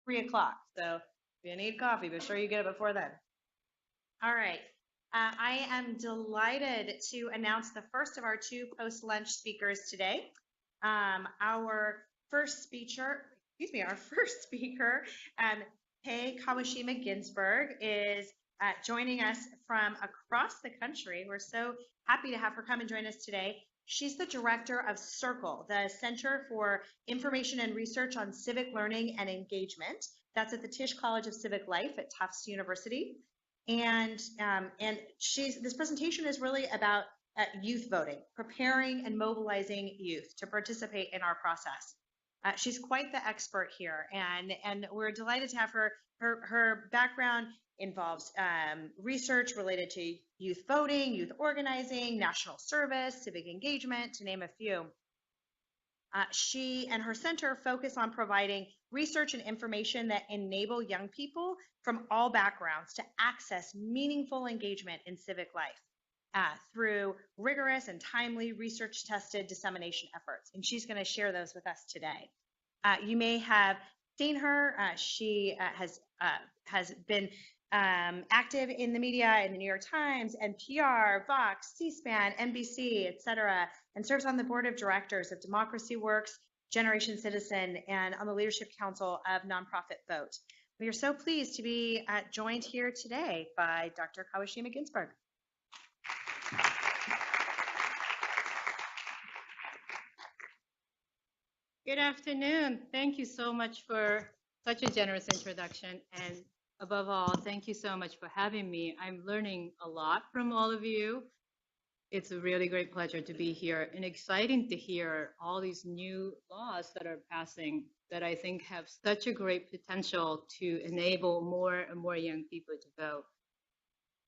3 o'clock. So if you need coffee, be sure you get it before then. All right. I am delighted to announce the first of our 2 post-lunch speakers today. Our first speaker, Kei Kawashima Ginsberg, is joining us from across the country. We're so happy to have her come and join us today. She's the director of CIRCLE, the Center for Information and Research on Civic Learning and Engagement. That's at the Tisch College of Civic Life at Tufts University. And this presentation is really about youth voting, preparing and mobilizing youth to participate in our process. She's quite the expert here, and we're delighted to have her. Her background involves research related to youth voting, youth organizing, national service, civic engagement, to name a few. She and her center focus on providing research and information that enable young people from all backgrounds to access meaningful engagement in civic life through rigorous and timely research-tested dissemination efforts. And she's going to share those with us today. You may have seen her. She has been active in the media, in the New York Times, NPR, Vox, C-SPAN, NBC, etc., and serves on the board of directors of Democracy Works, Generation Citizen, and on the leadership council of nonprofit Vote. We are so pleased to be joined here today by Dr. Kawashima Ginsberg. Good afternoon. Thank you so much for such a generous introduction. And above all, thank you so much for having me. I'm learning a lot from all of you. It's a really great pleasure to be here and exciting to hear all these new laws that are passing that I think have such a great potential to enable more and more young people to vote.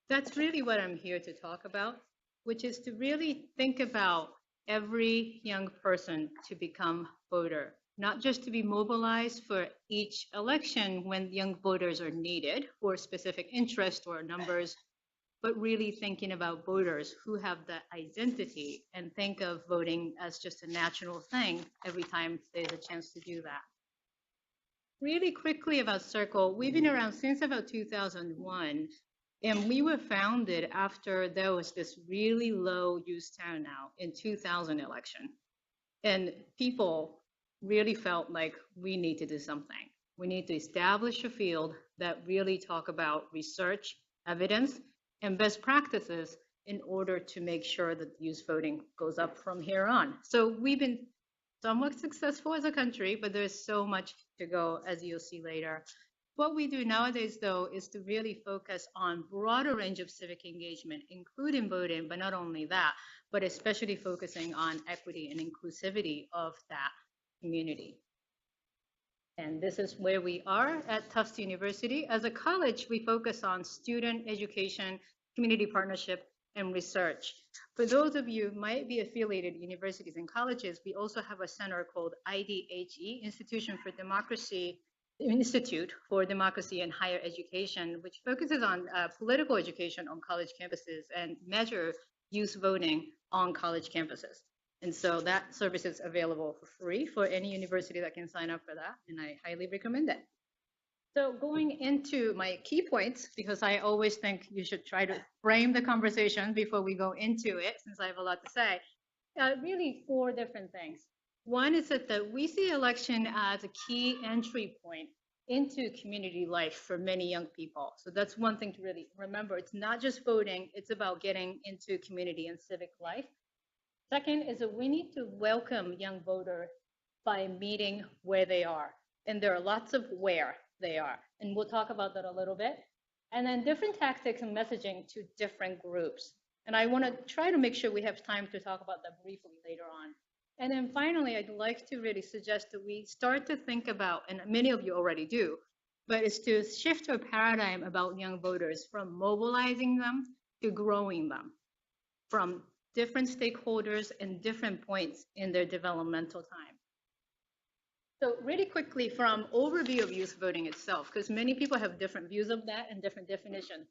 That's really what I'm here to talk about, which is to really think about every young person to become voter, not just to be mobilized for each election when young voters are needed for specific interest or numbers, but really thinking about voters who have that identity and think of voting as just a natural thing every time there's a chance to do that. Really quickly about CIRCLE, we've been around since about 2001, and we were founded after there was this really low youth turnout in 2000 election. And people really felt like we need to do something. We need to establish a field that really talk about research, evidence, and best practices in order to make sure that youth voting goes up from here on. So we've been somewhat successful as a country, but there's so much to go, as you'll see later. What we do nowadays, though, is to really focus on broader range of civic engagement, including voting, but not only that, but especially focusing on equity and inclusivity of that community. And this is where we are at Tufts University. As a college, we focus on student education, community partnership, and research. For those of you who might be affiliated universities and colleges, we also have a center called IDHE, Institute for Democracy and Higher Education, which focuses on political education on college campuses and measure youth voting on college campuses. And so that service is available for free for any university that can sign up for that, and I highly recommend it. So going into my key points, because I always think you should try to frame the conversation before we go into it, since I have a lot to say, really 4 different things. One is that we see election as a key entry point into community life for many young people. So that's one thing to really remember. It's not just voting, it's about getting into community and civic life. Second is that we need to welcome young voters by meeting where they are. And there are lots of where they are. And we'll talk about that a little bit. And then different tactics and messaging to different groups. And I want to try to make sure we have time to talk about that briefly later on. And then finally, I'd like to really suggest that we start to think about, and many of you already do, but it's to shift our paradigm about young voters from mobilizing them to growing them, from different stakeholders and different points in their developmental time. So really quickly from overview of youth voting itself, because many people have different views of that and different definitions.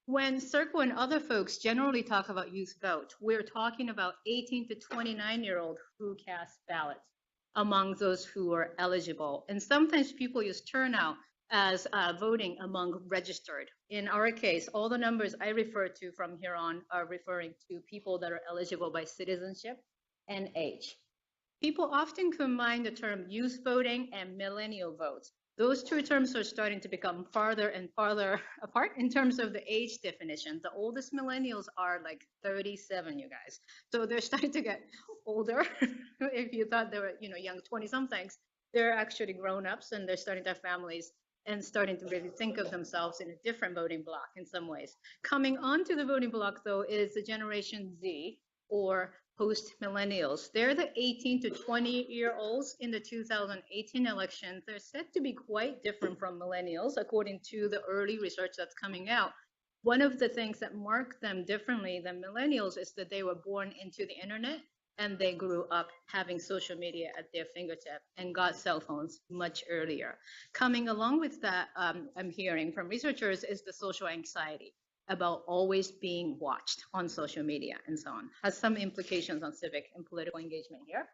When CIRCLE and other folks generally talk about youth vote, we're talking about 18 to 29-year-old who cast ballots among those who are eligible. And sometimes people use turnout as voting among registered. In our case, all the numbers I refer to from here on are referring to people that are eligible by citizenship and age. People often combine the term youth voting and millennial votes. Those two terms are starting to become farther and farther apart in terms of the age definition. The oldest millennials are like 37, you guys. So they're starting to get older. If you thought they were, young 20-somethings, they're actually grown-ups and they're starting to have families and starting to really think of themselves in a different voting block in some ways. Coming onto the voting block, though, is the Generation Z, or post-millennials. They're the 18 to 20-year-olds in the 2018 elections. They're said to be quite different from millennials, according to the early research that's coming out. One of the things that mark them differently than millennials is that they were born into the internet and they grew up having social media at their fingertip and got cell phones much earlier. Coming along with that, I'm hearing from researchers, is the social anxiety about always being watched on social media and so on. Has some implications on civic and political engagement here.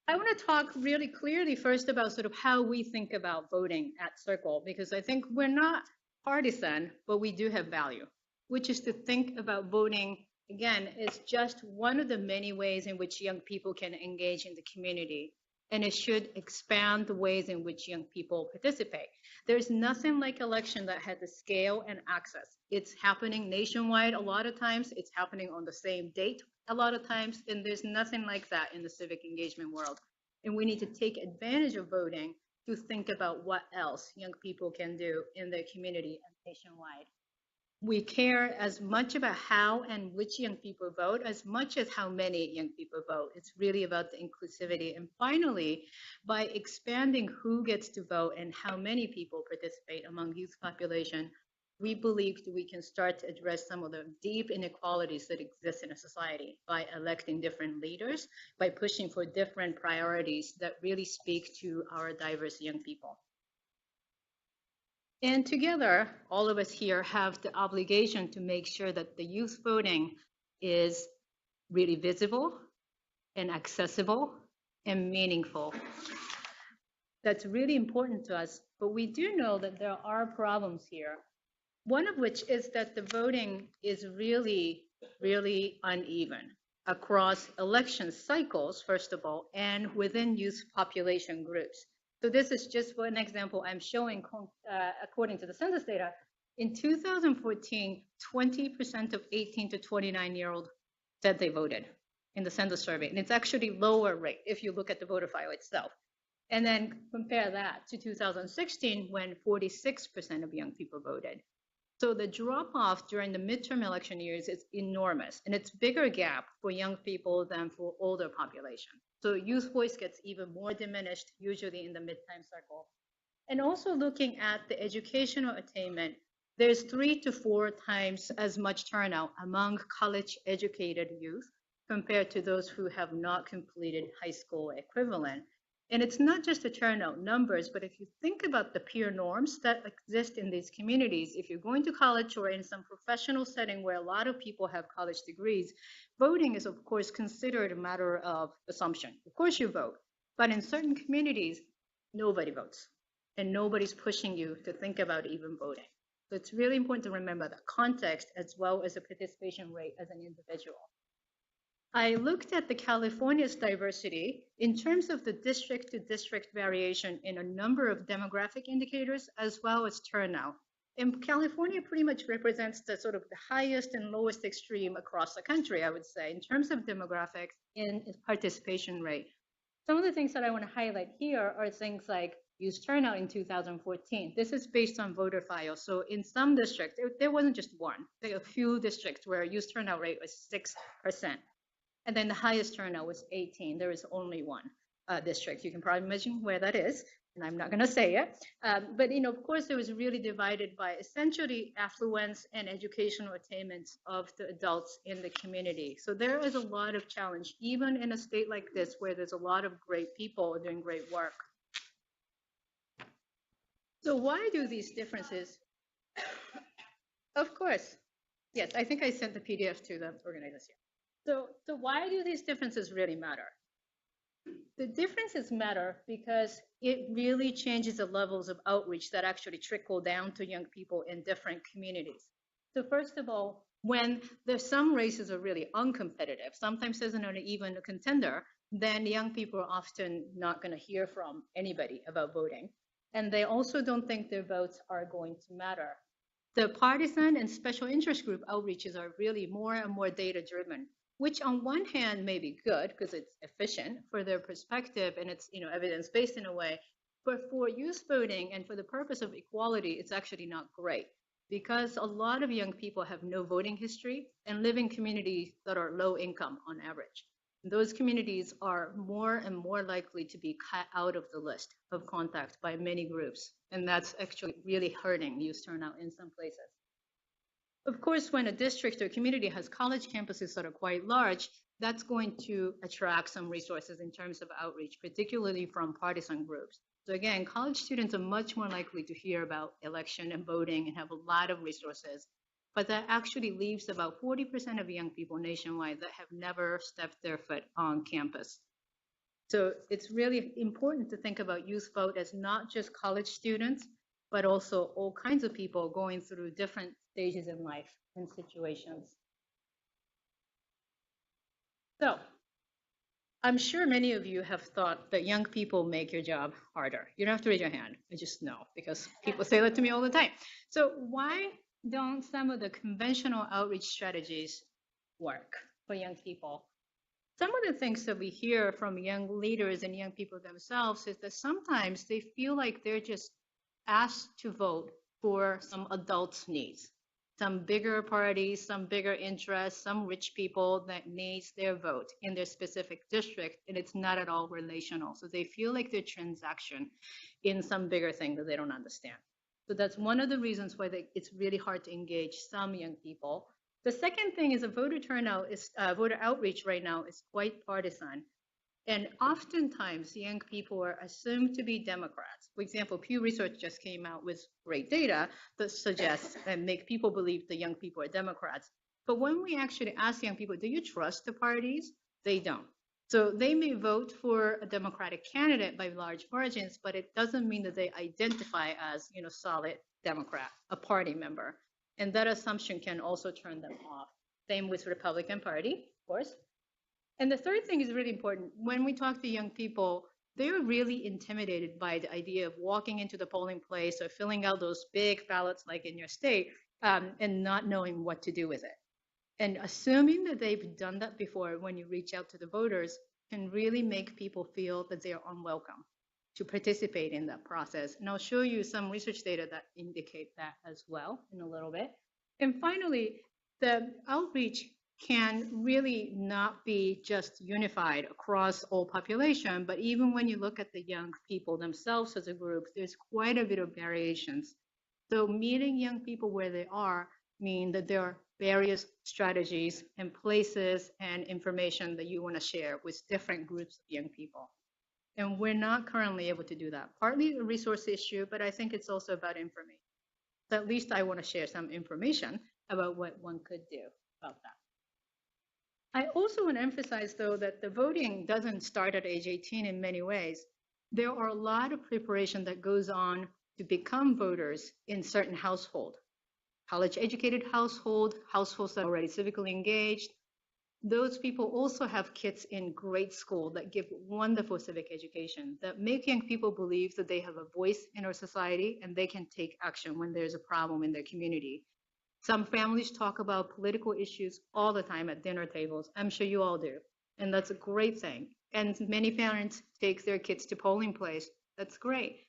I want to talk really clearly first about sort of how we think about voting at Circle, because I think we're not partisan, but we do have value, which is to think about voting, again, is just one of the many ways in which young people can engage in the community. And it should expand the ways in which young people participate. There's nothing like election that has the scale and access. It's happening nationwide a lot of times. It's happening on the same date a lot of times. And there's nothing like that in the civic engagement world. And we need to take advantage of voting to think about what else young people can do in their community and nationwide. We care as much about how and which young people vote as much as how many young people vote. It's really about the inclusivity. And finally, by expanding who gets to vote and how many people participate among youth population, we believe that we can start to address some of the deep inequalities that exist in a society by electing different leaders, by pushing for different priorities that really speak to our diverse young people. And together, all of us here have the obligation to make sure that the youth voting is really visible and accessible and meaningful. That's really important to us, but we do know that there are problems here. One of which is that the voting is really, really uneven across election cycles, first of all, and within youth population groups. So this is just one example I'm showing according to the census data. In 2014, 20% of 18 to 29-year-olds said they voted in the census survey. And it's actually lower rate if you look at the voter file itself. And then compare that to 2016 when 46% of young people voted. So the drop-off during the midterm election years is enormous, and it's bigger gap for young people than for older population. So youth voice gets even more diminished, usually in the midterm circle. And also looking at the educational attainment, there's 3 to 4 times as much turnout among college-educated youth compared to those who have not completed high school equivalent. And it's not just the turnout numbers, but if you think about the peer norms that exist in these communities, if you're going to college or in some professional setting where a lot of people have college degrees, voting is, of course, considered a matter of assumption. Of course you vote, but in certain communities, nobody votes, and nobody's pushing you to think about even voting. So it's really important to remember the context as well as the participation rate as an individual. I looked at the California's diversity in terms of the district to district variation in a number of demographic indicators as well as turnout. And California pretty much represents the sort of the highest and lowest extreme across the country, I would say, in terms of demographics and participation rate. Some of the things that I want to highlight here are things like youth turnout in 2014. This is based on voter files. So in some districts, there wasn't just one. There were a few districts where youth turnout rate was 6%. And then the highest turnout was 18. There is only one district. You can probably imagine where that is, and I'm not going to say it. But of course, it was really divided by essentially affluence and educational attainments of the adults in the community. So there is a lot of challenge, even in a state like this, where there's a lot of great people doing great work. So why do these differences? Of course. Yes, I think I sent the PDF to the organizers here. So why do these differences really matter? The differences matter because it really changes the levels of outreach that actually trickle down to young people in different communities. So first of all, when there's some races are really uncompetitive, sometimes there's not even a contender, then young people are often not going to hear from anybody about voting. And they also don't think their votes are going to matter. The partisan and special interest group outreaches are really more and more data driven, which on one hand may be good because it's efficient for their perspective and it's evidence based in a way, but for youth voting and for the purpose of equality, it's actually not great because a lot of young people have no voting history and live in communities that are low income on average. Those communities are more and more likely to be cut out of the list of contact by many groups, and that's actually really hurting youth turnout in some places. Of course, when a district or community has college campuses that are quite large, that's going to attract some resources in terms of outreach, particularly from partisan groups. So again, college students are much more likely to hear about election and voting and have a lot of resources. But that actually leaves about 40% of young people nationwide that have never stepped their foot on campus. So it's really important to think about youth vote as not just college students, but also all kinds of people going through different stages in life and situations. So I'm sure many of you have thought that young people make your job harder. You don't have to raise your hand. I just know because people say that to me all the time. So why don't some of the conventional outreach strategies work for young people? Some of the things that we hear from young leaders and young people themselves is that sometimes they feel like they're just asked to vote for some adults' needs, some bigger parties, some bigger interests, some rich people that needs their vote in their specific district, and it's not at all relational. So they feel like they're transaction in some bigger thing that they don't understand. So that's one of the reasons why it's really hard to engage some young people. The second thing is a voter turnout is voter outreach right now is quite partisan. And oftentimes young people are assumed to be Democrats. For example, Pew Research just came out with great data that suggests and make people believe that young people are Democrats. But when we actually ask young people, do you trust the parties? They don't. So they may vote for a Democratic candidate by large margins, but it doesn't mean that they identify as, solid Democrat, a party member. And that assumption can also turn them off. Same with Republican Party, of course. And the third thing is really important. When we talk to young people, they're really intimidated by the idea of walking into the polling place or filling out those big ballots like in your state and not knowing what to do with it. And assuming that they've done that before when you reach out to the voters can really make people feel that they're unwelcome to participate in that process. And I'll show you some research data that indicate that as well in a little bit. And finally, the outreach can really not be just unified across all population, but even when you look at the young people themselves as a group, there's quite a bit of variations. So meeting young people where they are mean that there are various strategies and places and information that you want to share with different groups of young people. And we're not currently able to do that. Partly a resource issue, but I think it's also about information. So at least I want to share some information about what one could do about that. I also want to emphasize, though, that the voting doesn't start at age 18 in many ways. There are a lot of preparation that goes on to become voters in certain households. College-educated households that are already civically engaged. Those people also have kids in grade school that give wonderful civic education, that make young people believe that they have a voice in our society and they can take action when there's a problem in their community. Some families talk about political issues all the time at dinner tables. I'm sure you all do. And that's a great thing. And many parents take their kids to polling place. That's great.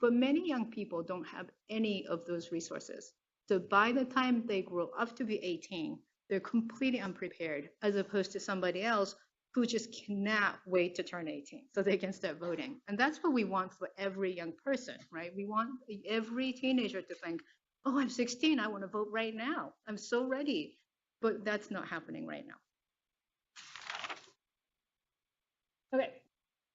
But many young people don't have any of those resources. So by the time they grow up to be 18, they're completely unprepared, as opposed to somebody else who just cannot wait to turn 18 so they can start voting. And that's what we want for every young person, right? We want every teenager to think, oh, I'm 16, I want to vote right now. I'm so ready. But that's not happening right now. Okay,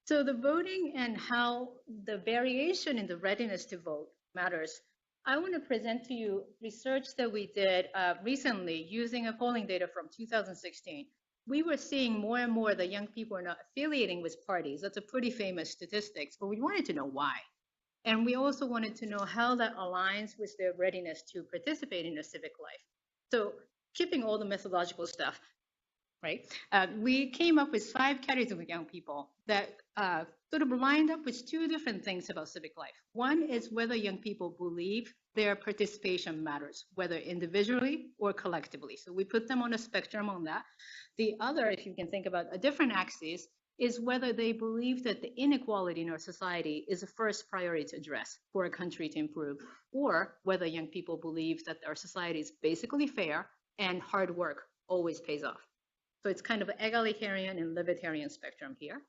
so the voting and how the variation in the readiness to vote matters. I want to present to you research that we did recently using a polling data from 2016. we were seeing more and more that young people are not affiliating with parties. That's a pretty famous statistics, but we wanted to know why. And we also wanted to know how that aligns with their readiness to participate in a civic life. So keeping all the methodological stuff, right? We came up with 5 categories of young people that sort of lined up with 2 different things about civic life. One is whether young people believe their participation matters, whether individually or collectively. So we put them on a spectrum on that. The other, if you can think about a different axis, is whether they believe that the inequality in our society is the first priority to address for a country to improve, or whether young people believe that our society is basically fair and hard work always pays off. So it's kind of an egalitarian and libertarian spectrum here.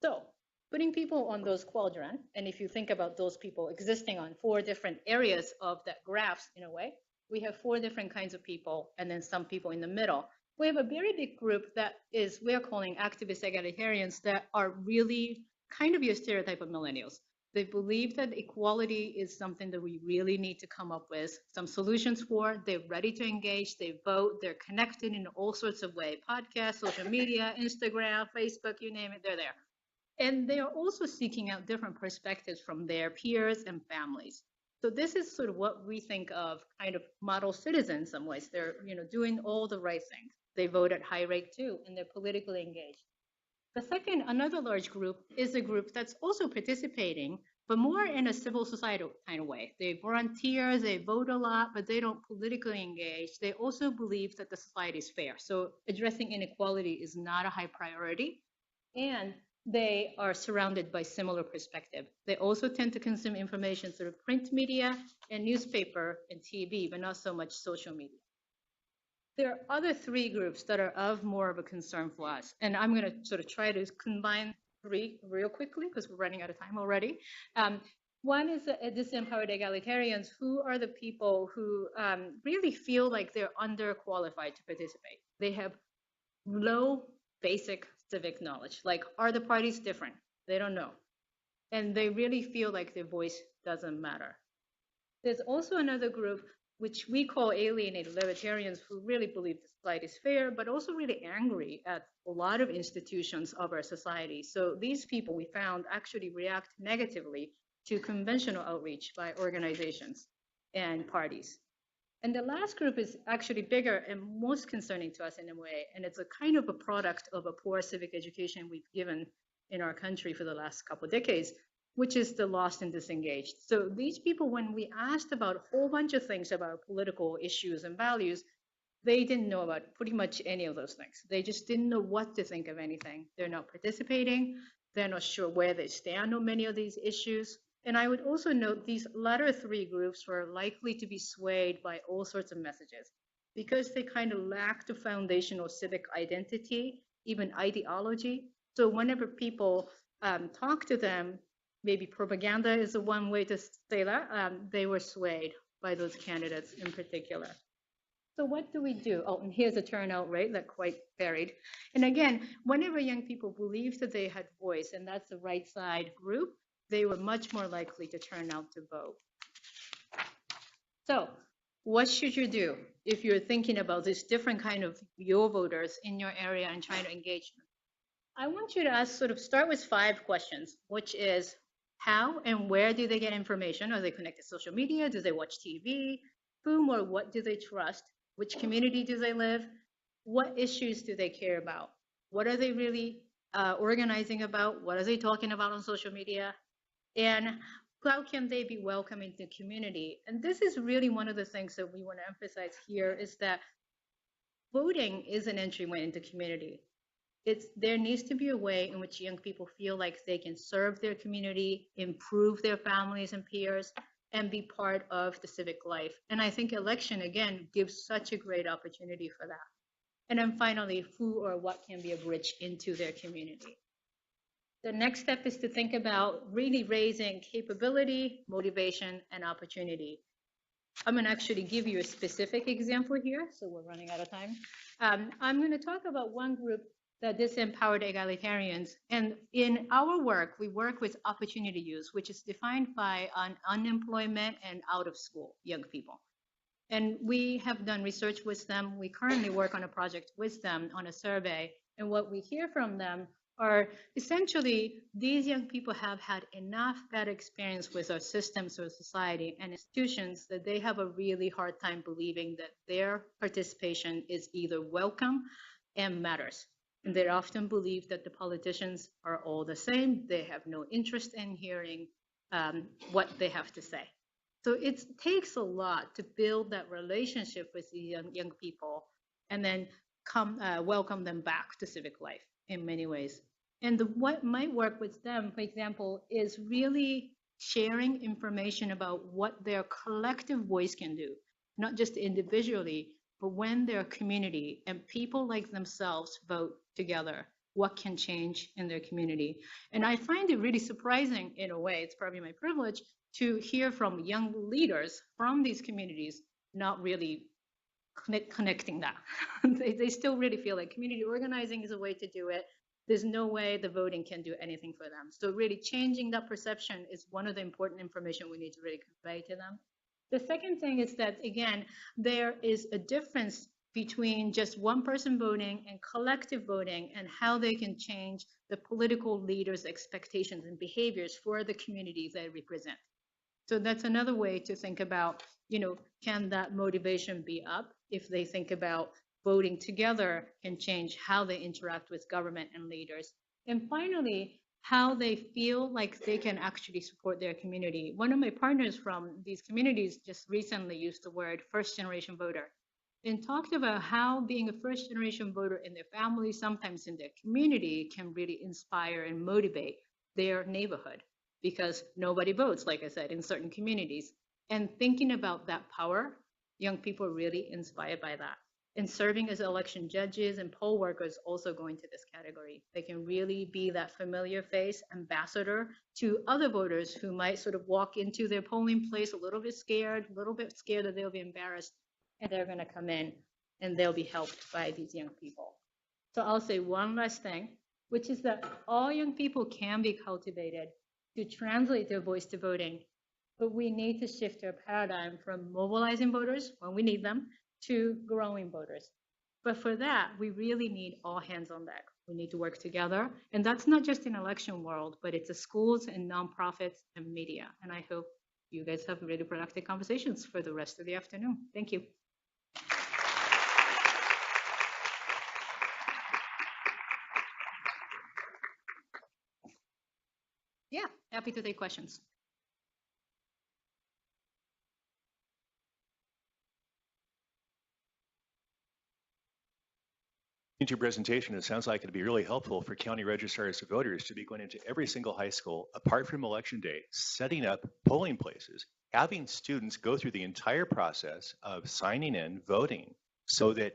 So putting people on those quadrants, and if you think about those people existing on 4 different areas of that graphs in a way, we have 4 different kinds of people and then some people in the middle. We have a very big group that is, we're calling activist egalitarians, that are really kind of your stereotype of millennials. They believe that equality is something that we really need to come up with some solutions for. They're ready to engage, they vote, they're connected in all sorts of ways, podcasts, social media, Instagram, Facebook, you name it, they're there. And they are also seeking out different perspectives from their peers and families. So this is sort of what we think of kind of model citizens in some ways. They're doing all the right things. They vote at high rate too, and they're politically engaged. The second, another large group, is a group that's also participating, but more in a civil society kind of way. They volunteer, they vote a lot, but they don't politically engage. They also believe that the society is fair. So addressing inequality is not a high priority. And they are surrounded by similar perspective. They also tend to consume information through print media and newspaper and TV, but not so much social media. There are other 3 groups that are of more of a concern for us, and I'm going to sort of try to combine 3 real quickly because we're running out of time already. One is the disempowered egalitarians, who are the people who really feel like they're underqualified to participate. They have low basic civic knowledge, like, are the parties different? They don't know. And they really feel like their voice doesn't matter. There's also another group, which we call alienated libertarians, who really believe the society is fair, but also really angry at a lot of institutions of our society. So these people, we found, actually react negatively to conventional outreach by organizations and parties. And the last group is actually bigger and most concerning to us in a way, and it's a kind of a product of a poor civic education we've given in our country for the last couple of decades, which is the lost and disengaged. So these people, when we asked about a whole bunch of things about political issues and values, they didn't know about pretty much any of those things. They just didn't know what to think of anything. They're not participating. They're not sure where they stand on many of these issues. And I would also note these latter 3 groups were likely to be swayed by all sorts of messages because they kind of lack the foundational civic identity, even ideology. So whenever people talk to them, maybe propaganda is the one way to say that, they were swayed by those candidates in particular. So what do we do? Oh, and here's a turnout rate that quite varied. And again, whenever young people believed that they had voice, and that's the right side group, they were much more likely to turn out to vote. So what should you do if you're thinking about this different kind of your voters in your area and trying to engage them? I want you to start with 5 questions, which is, how and where do they get information? Are they connected to social media? Do they watch TV? Whom or what do they trust? Which community do they live? What issues do they care about? What are they really organizing about? What are they talking about on social media? And how can they be welcome into the community? And this is really one of the things that we want to emphasize here, is that voting is an entryway into community. There needs to be a way in which young people feel like they can serve their community, improve their families and peers, and be part of the civic life. And I think election, again, gives such a great opportunity for that. And then finally, who or what can be a bridge into their community. The next step is to think about really raising capability, motivation, and opportunity. I'm going to actually give you a specific example here, so we're running out of time. I'm going to talk about one group, the disempowered egalitarians. And in our work, we work with opportunity youth, which is defined by unemployment and out of school young people. And we have done research with them. We currently work on a project with them on a survey. And what we hear from them are essentially these young people have had enough bad experience with our systems or society and institutions that they have a really hard time believing that their participation is either welcome and matters. And they often believe that the politicians are all the same. They have no interest in hearing what they have to say. So it takes a lot to build that relationship with the young people and then welcome them back to civic life in many ways. And what might work with them, for example, is really sharing information about what their collective voice can do, not just individually, but when their community and people like themselves vote together, what can change in their community. And I find it really surprising in a way, it's probably my privilege, to hear from young leaders from these communities not really connecting that. They still really feel like community organizing is a way to do it. There's no way the voting can do anything for them. So really changing that perception is one of the important information we need to really convey to them. The second thing is that, again, there is a difference between just one person voting and collective voting and how they can change the political leaders' expectations and behaviors for the communities they represent. So that's another way to think about, can that motivation be up if they think about voting together can change how they interact with government and leaders. And finally, how they feel like they can actually support their community. One of my partners from these communities just recently used the word first-generation voter and talked about how being a first-generation voter in their family, sometimes in their community, can really inspire and motivate their neighborhood because nobody votes, like I said, in certain communities. And thinking about that power, young people are really inspired by that. And serving as election judges and poll workers also go into this category. They can really be that familiar face ambassador to other voters who might sort of walk into their polling place a little bit scared that they'll be embarrassed, and they're going to come in and they'll be helped by these young people. So I'll say one last thing, which is that all young people can be cultivated to translate their voice to voting, but we need to shift our paradigm from mobilizing voters when we need them to growing voters. But for that, we really need all hands on deck. We need to work together. And that's not just in election world, but it's the schools and nonprofits and media. And I hope you guys have really productive conversations for the rest of the afternoon. Thank you. Yeah, happy to take questions. Into your presentation, it sounds like it'd be really helpful for county registrars of voters to be going into every single high school, apart from election day, setting up polling places, having students go through the entire process of signing in, voting, so that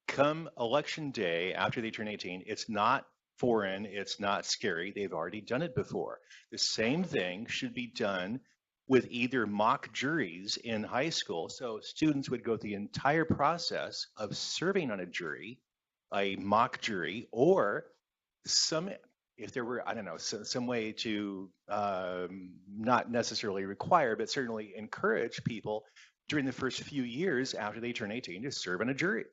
come election day, after they turn 18, it's not foreign, it's not scary, they've already done it before. The same thing should be done with either mock juries in high school, so students would go through the entire process of serving on a jury, a mock jury, or if there were, I don't know, some way to not necessarily require, but certainly encourage people during the first few years after they turn 18 to serve on a jury.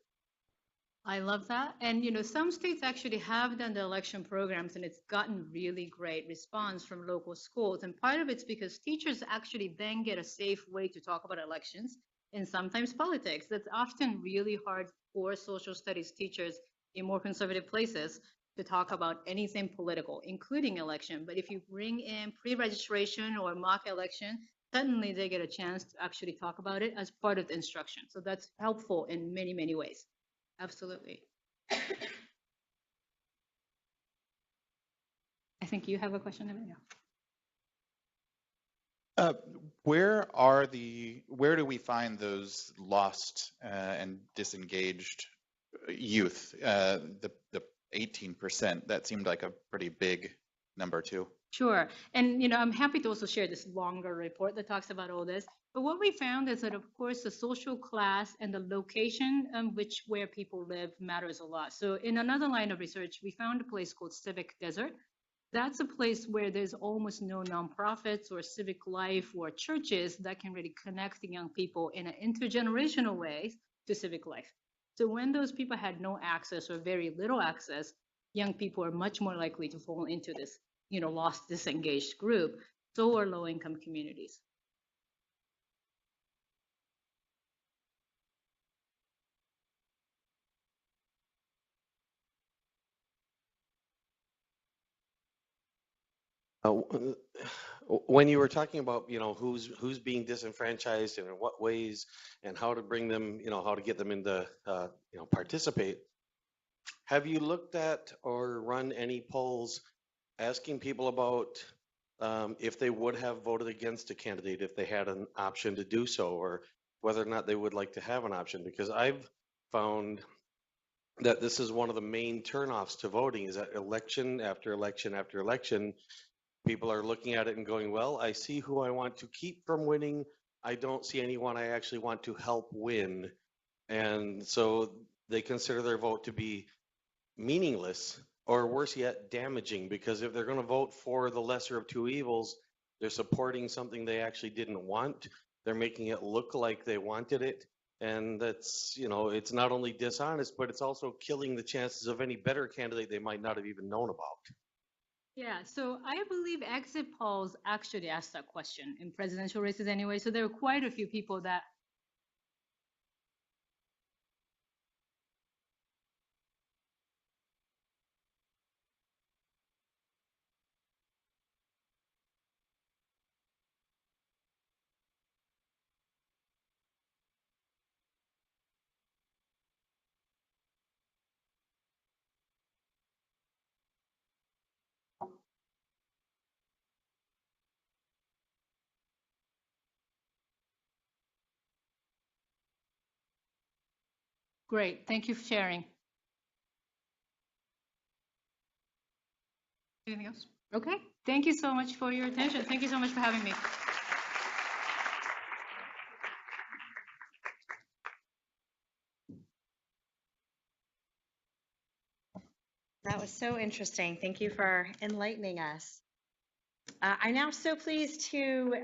I love that. And, some states actually have done the election programs and it's gotten really great response from local schools. And part of it's because teachers actually then get a safe way to talk about elections and sometimes politics. That's often really hard for social studies teachers in more conservative places to talk about anything political, including election. But if you bring in pre-registration or mock election, suddenly they get a chance to actually talk about it as part of the instruction. So that's helpful in many, many ways. Absolutely. I think you have a question, Emilio. Where do we find those lost and disengaged youth? The 18%, that seemed like a pretty big number too. Sure. And, I'm happy to also share this longer report that talks about all this. But what we found is that, of course, the social class and the location where people live matters a lot. So in another line of research, we found a place called Civic Desert. That's a place where there's almost no nonprofits or civic life or churches that can really connect the young people in an intergenerational way to civic life. So when those people had no access or very little access, young people are much more likely to fall into this, lost, disengaged group. So are low-income communities. When you were talking about, who's being disenfranchised and in what ways and how to bring them, how to get them into, participate, have you looked at or run any polls asking people about if they would have voted against a candidate if they had an option to do so, or whether or not they would like to have an option? Because I've found that this is one of the main turnoffs to voting, is that election after election after election, people are looking at it and going, well, I see who I want to keep from winning. I don't see anyone I actually want to help win. And so they consider their vote to be meaningless, or worse yet, damaging, because if they're going to vote for the lesser of two evils, they're supporting something they actually didn't want. They're making it look like they wanted it. And that's, it's not only dishonest, but it's also killing the chances of any better candidate they might not have even known about. Yeah, so I believe exit polls actually asked that question in presidential races anyway. So there were quite a few people that. Great, thank you for sharing. Anything else? Okay, thank you so much for your attention. Thank you so much for having me. That was so interesting. Thank you for enlightening us. I'm now so pleased to